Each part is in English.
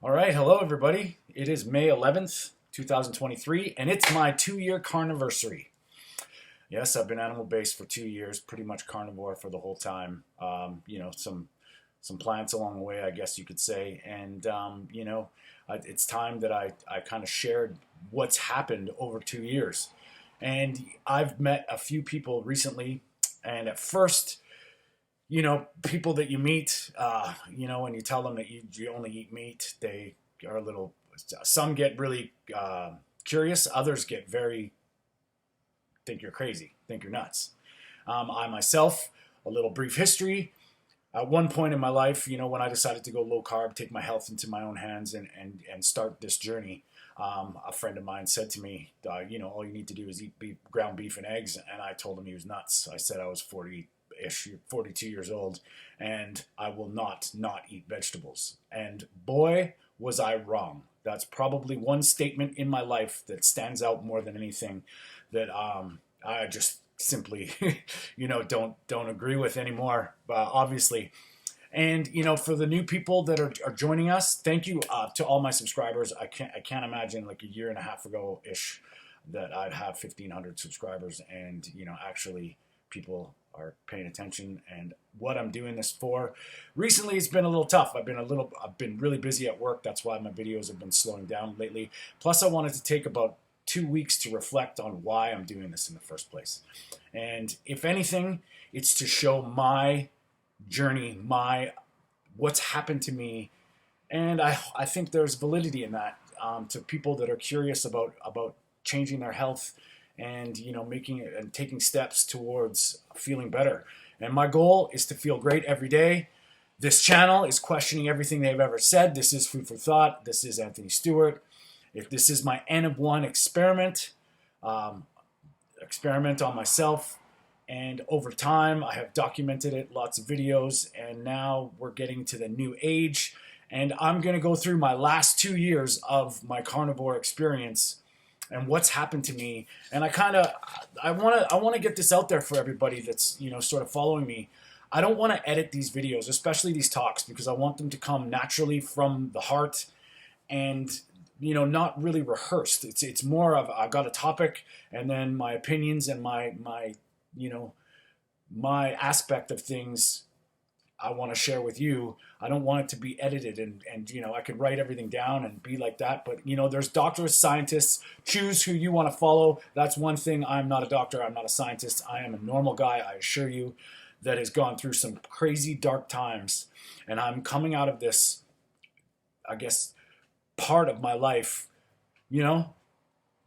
All right, hello everybody. It is May 11th, 2023, and it's my 2-year carniversary. Yes, I've been animal-based for 2 years, pretty much carnivore for the whole time. Some plants along the way, I guess you could say. And it's time that I kind of shared what's happened over 2 years. And I've met a few people recently, and at first, people that you meet, when you tell them that you only eat meat, they are a little, some get really curious, others get think you're crazy, think you're nuts. I myself, a little brief history. At one point in my life, when I decided to go low carb, take my health into my own hands and start this journey, a friend of mine said to me, all you need to do is eat ground beef and eggs. And I told him he was nuts. I said I was 42 years old, and I will not eat vegetables. And boy, was I wrong. That's probably one statement in my life that stands out more than anything that I just simply, don't agree with anymore, obviously. And for the new people that are joining us, thank you to all my subscribers. I can't imagine like a year and a half ago ish that I'd have 1,500 subscribers, and actually people are paying attention and what I'm doing this for. Recently, it's been a little tough. I've been really busy at work. That's why my videos have been slowing down lately. Plus, I wanted to take about 2 weeks to reflect on why I'm doing this in the first place. And if anything, it's to show my journey, what's happened to me. And I think there's validity in that to people that are curious about changing their health and making it and taking steps towards feeling better. And my goal is to feel great every day. This channel is questioning everything they've ever said. This is Food for Thought. This is Anthony Stewart. If this is my N of 1 experiment on myself, and over time I have documented it, lots of videos, and now we're getting to the new age, and I'm going to go through my last 2 years of my carnivore experience and what's happened to me. And I want to get this out there for everybody that's sort of following me. I don't want to edit these videos, especially these talks, because I want them to come naturally from the heart and not really rehearsed. It's more of I've got a topic and then my opinions and my aspect of things I want to share with you. I don't want it to be edited and I could write everything down and be like that. But there's doctors, scientists. Choose who you want to follow. That's one thing. I'm not a doctor. I'm not a scientist. I am a normal guy, I assure you, that has gone through some crazy dark times. And I'm coming out of this, I guess, part of my life,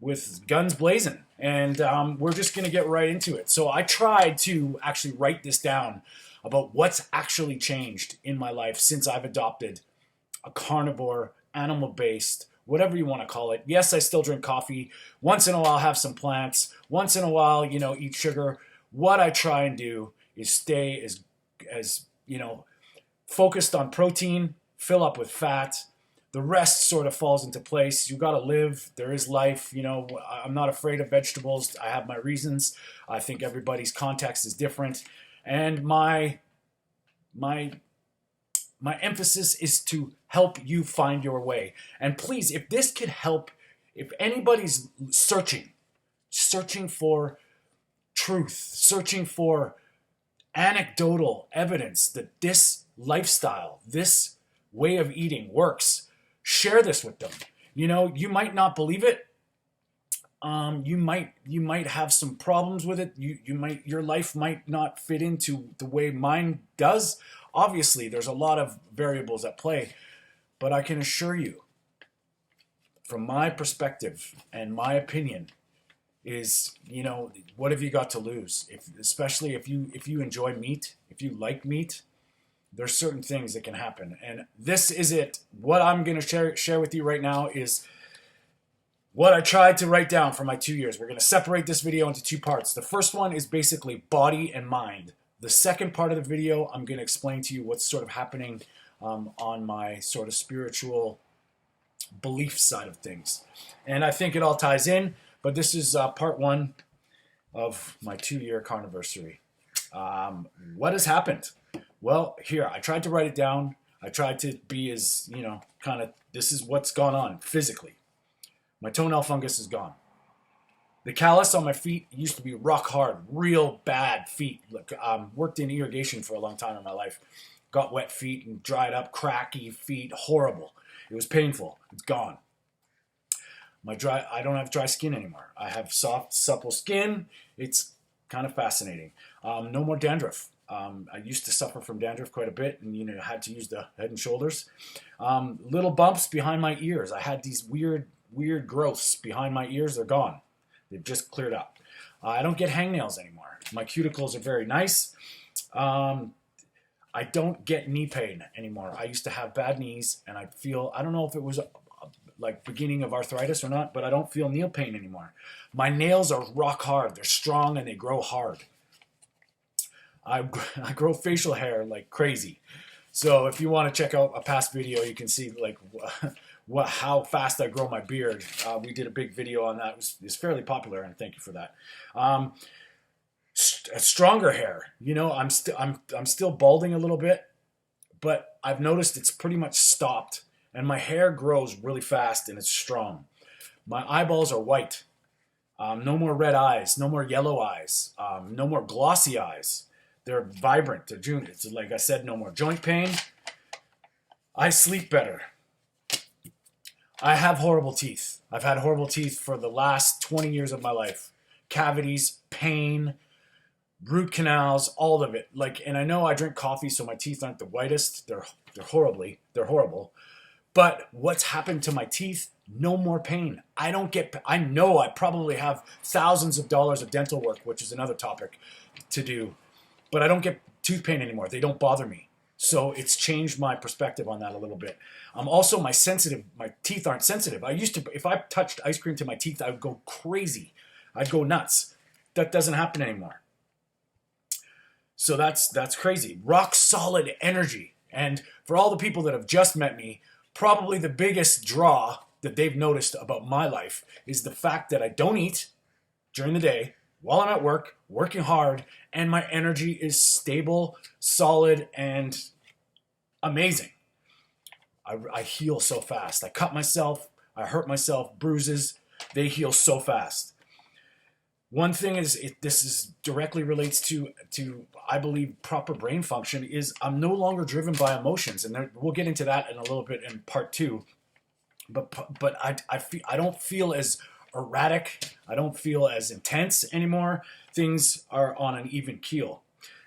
with guns blazing. And we're just going to get right into it. So I tried to actually write this down about what's actually changed in my life since I've adopted a carnivore, animal-based, whatever you want to call it. Yes, I still drink coffee. Once in a while, have some plants. Once in a while, eat sugar. What I try and do is stay as focused on protein, fill up with fat. The rest sort of falls into place. You got to live. There is life. I'm not afraid of vegetables. I have my reasons. I think everybody's context is different. And my emphasis is to help you find your way. And please, if this could help, if anybody's searching for truth, searching for anecdotal evidence that this lifestyle, this way of eating works, share this with them. You might not believe it. You might have some problems with it. Your life might not fit into the way mine does. Obviously, there's a lot of variables at play, but I can assure you, from my perspective and my opinion, is what have you got to lose? Especially if you enjoy meat, if you like meat, there's certain things that can happen. And this is it. What I'm going to share with you right now is what I tried to write down for my 2 years. We're going to separate this video into 2 parts. The first one is basically body and mind. The second part of the video, I'm going to explain to you what's sort of happening on my sort of spiritual belief side of things. And I think it all ties in, but this is part 1 of my 2-year carniversary. What has happened? Well, here, I tried to write it down. I tried to be as, kind of, this is what's gone on physically. My toenail fungus is gone. The callus on my feet used to be rock hard, real bad feet. Look, worked in irrigation for a long time in my life. Got wet feet and dried up, cracky feet, horrible. It was painful. It's gone. I don't have dry skin anymore. I have soft, supple skin. It's kind of fascinating. No more dandruff. I used to suffer from dandruff quite a bit, and had to use the Head and Shoulders. Little bumps behind my ears. I had these weird growths behind my ears. They're gone. They've just cleared up. I don't get hangnails anymore. My cuticles are very nice. I don't get knee pain anymore. I used to have bad knees, and I don't know if it was like beginning of arthritis or not, but I don't feel nail pain anymore. My nails are rock hard. They're strong and they grow hard. I grow facial hair like crazy. So if you want to check out a past video, you can see like how fast I grow my beard. We did a big video on that. It's fairly popular, and thank you for that. Stronger hair. I'm still balding a little bit, but I've noticed it's pretty much stopped, and my hair grows really fast and it's strong. My eyeballs are white. No more red eyes. No more yellow eyes. No more glossy eyes. They're vibrant. They're June. It's like I said, no more joint pain. I sleep better. I have horrible teeth. I've had horrible teeth for the last 20 years of my life. Cavities, pain, root canals, all of it. And I know I drink coffee, so my teeth aren't the whitest. They're horrible. But what's happened to my teeth? No more pain. I know I probably have thousands of dollars of dental work, which is another topic to do. But I don't get tooth pain anymore. They don't bother me. So it's changed my perspective on that a little bit. Also, my teeth aren't sensitive. If I touched ice cream to my teeth, I would go crazy. I'd go nuts. That doesn't happen anymore. So that's crazy. Rock solid energy. And for all the people that have just met me, probably the biggest draw that they've noticed about my life is the fact that I don't eat during the day while I'm at work, working hard, and my energy is stable, solid, and amazing. I heal so fast. I cut myself, I hurt myself, bruises, they heal so fast. One thing this directly relates to I believe proper brain function is I'm no longer driven by emotions, and we'll get into that in a little bit in part 2. But I don't feel as erratic. I don't feel as intense anymore. Things are on an even keel.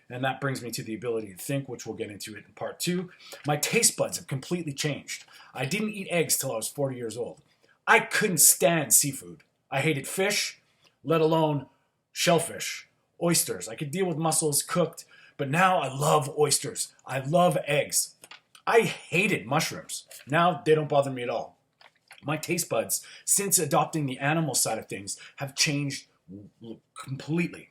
And that brings me to the ability to think, which we'll get into it in part 2. My taste buds have completely changed. I didn't eat eggs till I was 40 years old. I couldn't stand seafood. I hated fish, let alone shellfish, oysters. I could deal with mussels cooked, but now I love oysters. I love eggs. I hated mushrooms. Now they don't bother me at all. My taste buds, since adopting the animal side of things, have changed completely.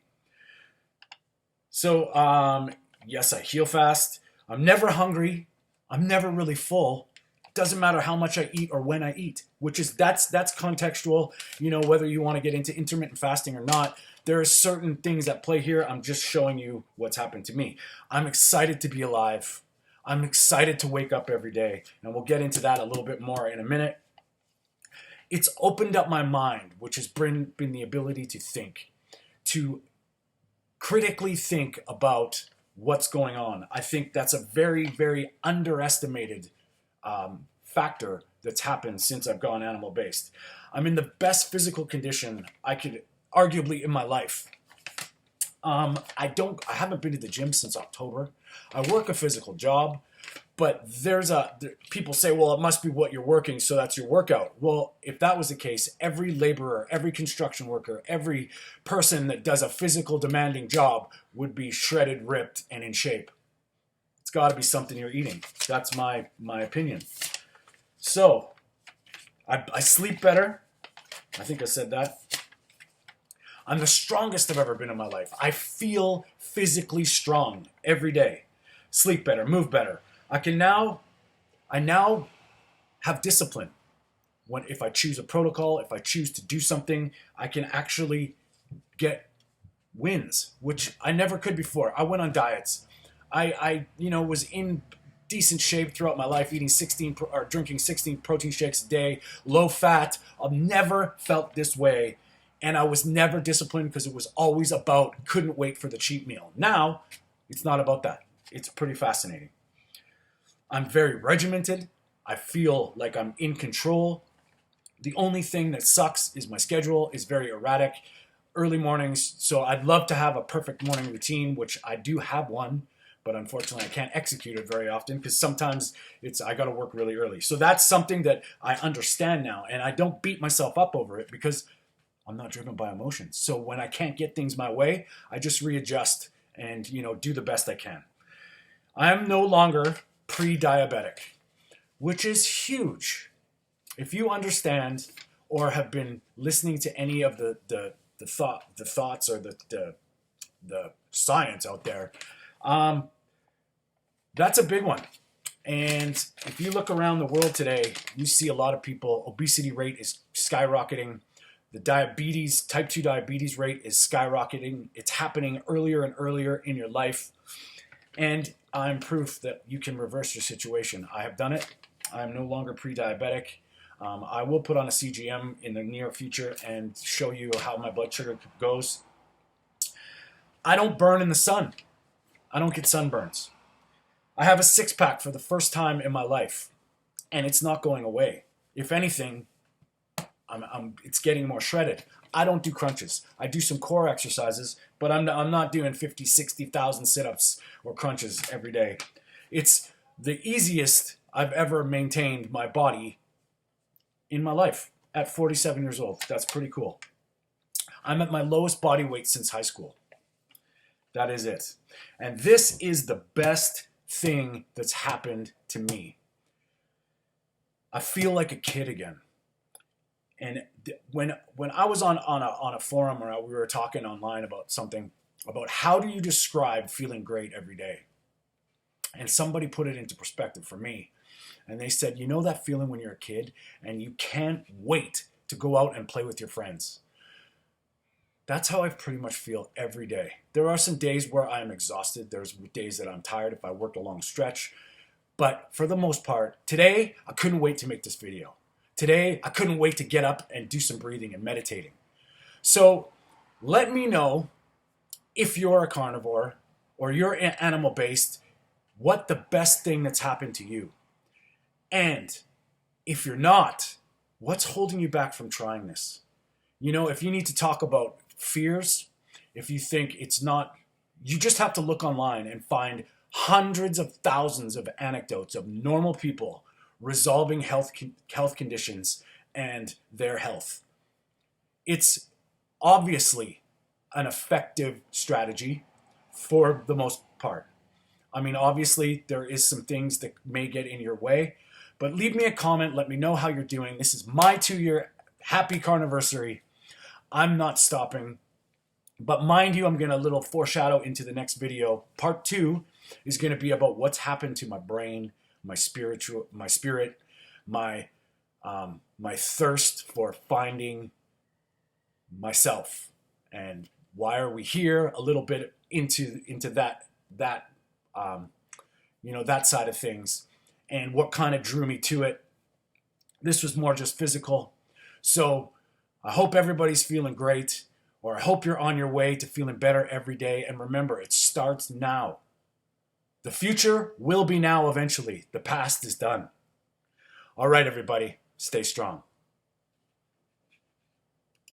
So, yes, I heal fast. I'm never hungry. I'm never really full. Doesn't matter how much I eat or when I eat, that's contextual. Whether you want to get into intermittent fasting or not, there are certain things that play here. I'm just showing you what's happened to me. I'm excited to be alive. I'm excited to wake up every day, and we'll get into that a little bit more in a minute. It's opened up my mind, which has been the ability to think, to critically think about what's going on. I think that's a very, very underestimated factor that's happened since I've gone animal-based. I'm in the best physical condition I could arguably in my life. I haven't been to the gym since October. I work a physical job, but people say, well, it must be what you're working, so that's your workout. Well, if that was the case, every laborer, every construction worker, every person that does a physical demanding job would be shredded, ripped, and in shape. It's got to be something you're eating. That's my opinion. So, I sleep better. I think I said that. I'm the strongest I've ever been in my life. I feel physically strong every day. Sleep better, move better. I now have discipline. If I choose a protocol, if I choose to do something, I can actually get wins, which I never could before. I went on diets. I was in decent shape throughout my life, eating or drinking 16 protein shakes a day, low fat. I've never felt this way. And I was never disciplined because it was always about couldn't wait for the cheat meal. Now, it's not about that. It's pretty fascinating. I'm very regimented. I feel like I'm in control. The only thing that sucks is my schedule is very erratic. Early mornings, so I'd love to have a perfect morning routine, which I do have one, but unfortunately I can't execute it very often because sometimes I got to work really early. So that's something that I understand now, and I don't beat myself up over it because I'm not driven by emotions. So when I can't get things my way, I just readjust and do the best I can. I'm no longer pre-diabetic, which is huge. If you understand or have been listening to any of the thoughts or the science out there, that's a big one. And if you look around the world today, you see a lot of people, obesity rate is skyrocketing. The type 2 diabetes rate is skyrocketing. It's happening earlier and earlier in your life. And I'm proof that you can reverse your situation. I have done it. I'm no longer pre-diabetic. I will put on a CGM in the near future and show you how my blood sugar goes. I don't burn in the sun. I don't get sunburns. I have a six-pack for the first time in my life, and it's not going away. If anything, it's getting more shredded. I don't do crunches. I do some core exercises, but I'm not doing 50, 60,000 sit-ups or crunches every day. It's the easiest I've ever maintained my body in my life at 47 years old. That's pretty cool. I'm at my lowest body weight since high school. That is it. And this is the best thing that's happened to me. I feel like a kid again. And when I was on a forum or we were talking online about something, about how do you describe feeling great every day? And somebody put it into perspective for me. And they said, you know that feeling when you're a kid and you can't wait to go out and play with your friends? That's how I pretty much feel every day. There are some days where I'm exhausted. There's days that I'm tired if I worked a long stretch. But for the most part, today, I couldn't wait to make this video. Today, I couldn't wait to get up and do some breathing and meditating. So let me know if you're a carnivore or you're animal-based, what the best thing that's happened to you. And if you're not, what's holding you back from trying this? If you need to talk about fears, if you think it's not, you just have to look online and find hundreds of thousands of anecdotes of normal people resolving health conditions and their health. It's obviously an effective strategy for the most part. I mean, obviously, there is some things that may get in your way, but leave me a comment. Let me know how you're doing. This is my 2-year happy Carniversary. I'm not stopping. But mind you, I'm going to little foreshadow into the next video. Part 2 is going to be about what's happened to my brain, my spirit, my thirst for finding myself, and why are we here? A little bit into that that side of things, and what kind of drew me to it. This was more just physical. So I hope everybody's feeling great, or I hope you're on your way to feeling better every day. And remember, it starts now. The future will be now eventually. The past is done. All right, everybody, stay strong.